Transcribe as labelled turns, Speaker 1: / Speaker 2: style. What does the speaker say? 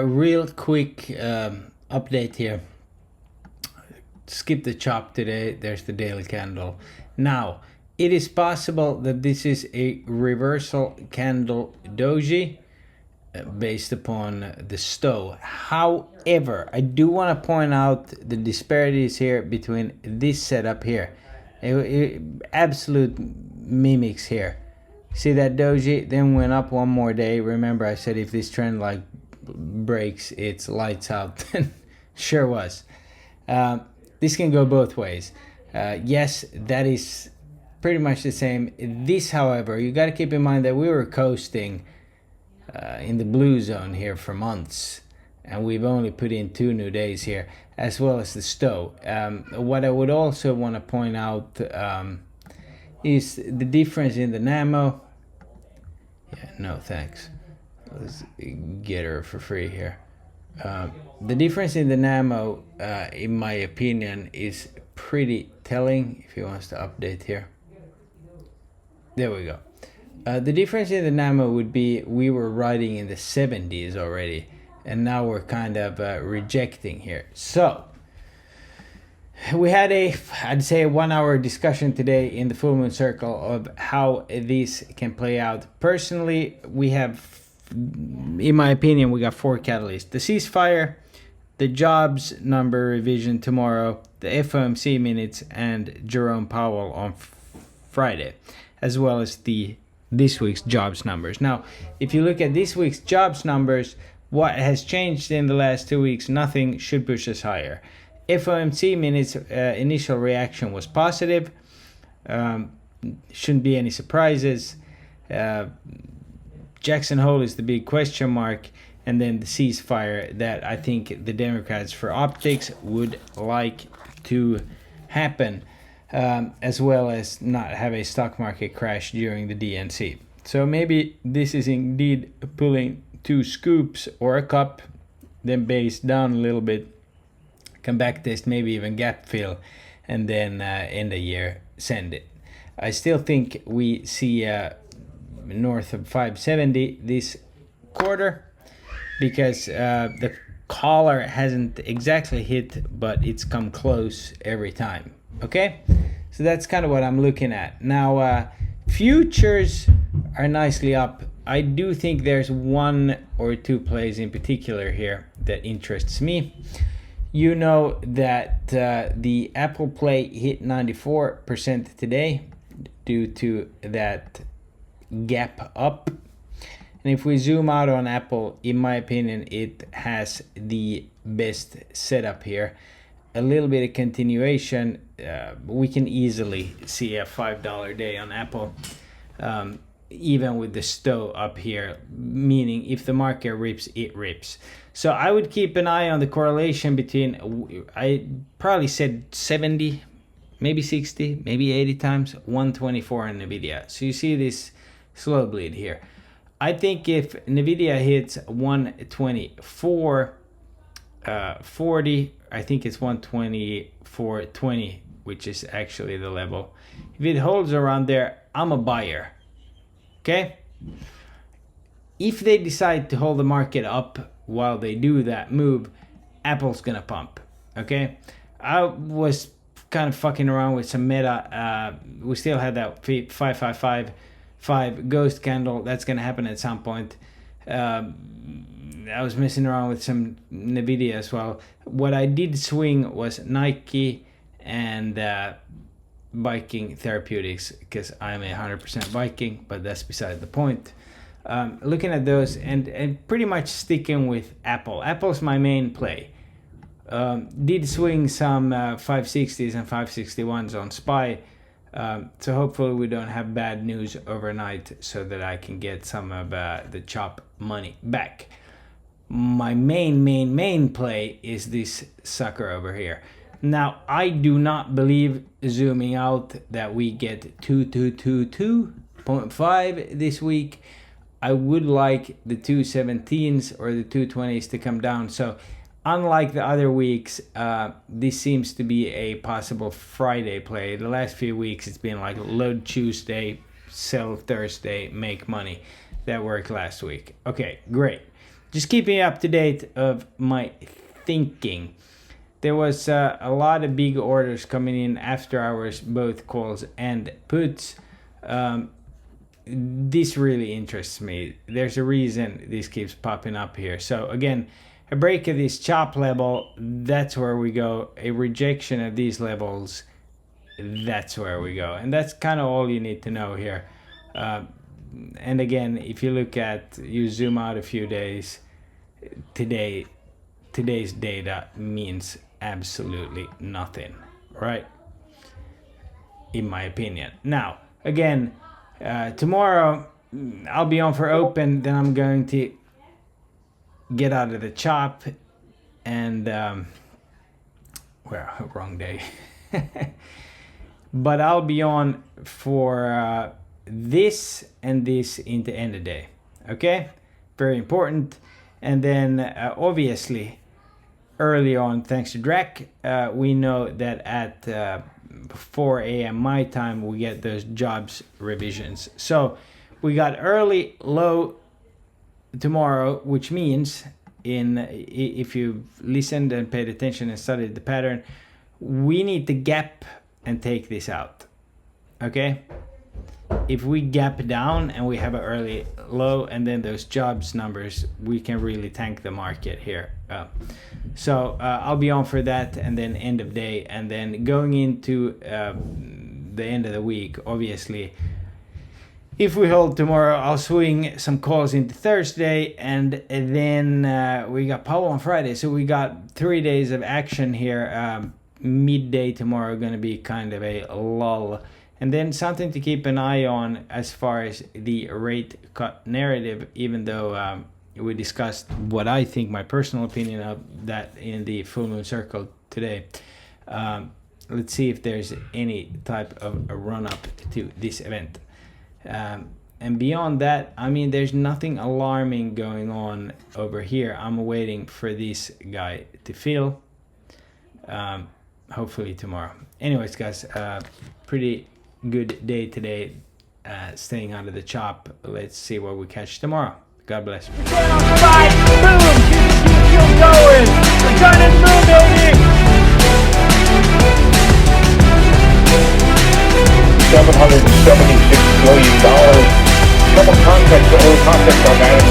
Speaker 1: real quick update here. Skip the chop today. There's the daily candle. Now, it is possible that this is a reversal candle doji based upon the Stow. However, I do want to point out the disparities here between this setup here. Absolute mimics here. See that doji then went up one more day. Remember I said if this trend like breaks, it's lights out. Sure was. This can go both ways. Yes, that is pretty much the same. This, however, you got to keep in mind that we were coasting in the blue zone here for months, and we've only put in 2 new days here, as well as the Stow. What I would also want to point out is the difference in the NAMO. Yeah, no thanks. Let's get her for free here. The difference in the NAMO, in my opinion, is pretty telling. If he wants to update here. There we go. The difference in the NAMO would be we were riding in the 70s already, and now we're kind of rejecting here. So we had I'd say a 1-hour discussion today in the Full Moon Circle of how this can play out. Personally, we have, in my opinion, we got 4 catalysts: the ceasefire, the jobs number revision tomorrow, the FOMC minutes, and Jerome Powell on Friday, as well as this week's jobs numbers. Now, if you look at this week's jobs numbers, what has changed in the last 2 weeks? Nothing. Should push us higher. FOMC minutes initial reaction was positive. Shouldn't be any surprises. Jackson Hole is the big question mark, and then the ceasefire that I think the Democrats for optics would like to happen, as well as not have a stock market crash during the DNC. So maybe this is indeed pulling 2 scoops or a cup, then base down a little bit, come back test, maybe even gap fill, and then end the year send it. I still think we see north of 570 this quarter, because the collar hasn't exactly hit, but it's come close every time. Okay, so that's kind of what I'm looking at now. Futures are nicely up. I do think there's 1 or 2 plays in particular here that interests me. You know that the Apple play hit 94% today due to that gap up. And if we zoom out on Apple, in my opinion, it has the best setup here. A little bit of continuation. We can easily see a $5 day on Apple, even with the Stow up here, meaning if the market rips, it rips. So I would keep an eye on the correlation between, I probably said 70, maybe 60, maybe 80 times 124 on NVIDIA. So you see this slow bleed here. I think if NVIDIA hits 124, 40, I think it's 124.20, which is actually the level. If it holds around there, I'm a buyer. Okay? If they decide to hold the market up while they do that move, Apple's gonna pump. Okay? I was kind of fucking around with some Meta. We still had that 5555 ghost candle. That's gonna happen at some point. I was messing around with some NVIDIA as well. What I did swing was Nike and Viking Therapeutics, because I'm a 100% Viking, but that's beside the point. Looking at those and pretty much sticking with Apple. Apple's my main play. Did swing some 560s and 561s on SPY. So hopefully we don't have bad news overnight so that I can get some of the chop money back. My main play is this sucker over here. Now, I do not believe, zooming out, that we get 2222.5 this week. I would like the 217s or the 220s to come down. So unlike the other weeks, this seems to be a possible Friday play. The last few weeks, it's been like load Tuesday, sell Thursday, make money. That worked last week. Okay, great. just keeping you up to date of my thinking. There was a lot of big orders coming in after hours, both calls and puts. This really interests me. There's a reason this keeps popping up here. So again, a break of this chop level, that's where we go. A rejection of these levels, that's where we go. And that's kind of all you need to know here. And again, if you look at, you zoom out a few days, today's data means absolutely nothing, right? In my opinion. Now, again, tomorrow I'll be on for open, then I'm going to get out of the chop and well, wrong day. But I'll be on for this and this into end of day. Okay, very important. And then obviously early on, thanks to Drac, we know that at 4 a.m. my time we get those jobs revisions. So we got early low tomorrow, which means if you've listened and paid attention and studied the pattern, we need to gap and take this out. Okay, if we gap down and we have an early low and then those jobs numbers, we can really tank the market here. So I'll be on for that, and then end of day, and then going into the end of the week, obviously if we hold tomorrow, I'll swing some calls into Thursday, and then we got Powell on Friday. So we got 3 days of action here. Midday tomorrow going to be kind of a lull. And then something to keep an eye on as far as the rate cut narrative, even though we discussed what I think, my personal opinion of that in the Full Moon Circle today. Let's see if there's any type of a run-up to this event. And beyond that, I mean, there's nothing alarming going on over here. I'm waiting for this guy to fill. Hopefully tomorrow. Anyways, guys, pretty good day today. Staying out of the chop. Let's see what we catch tomorrow. God bless.
Speaker 2: Right, boom, keep going. We're going to the moon, baby. $776 billion. Couple concepts, the whole concept on that.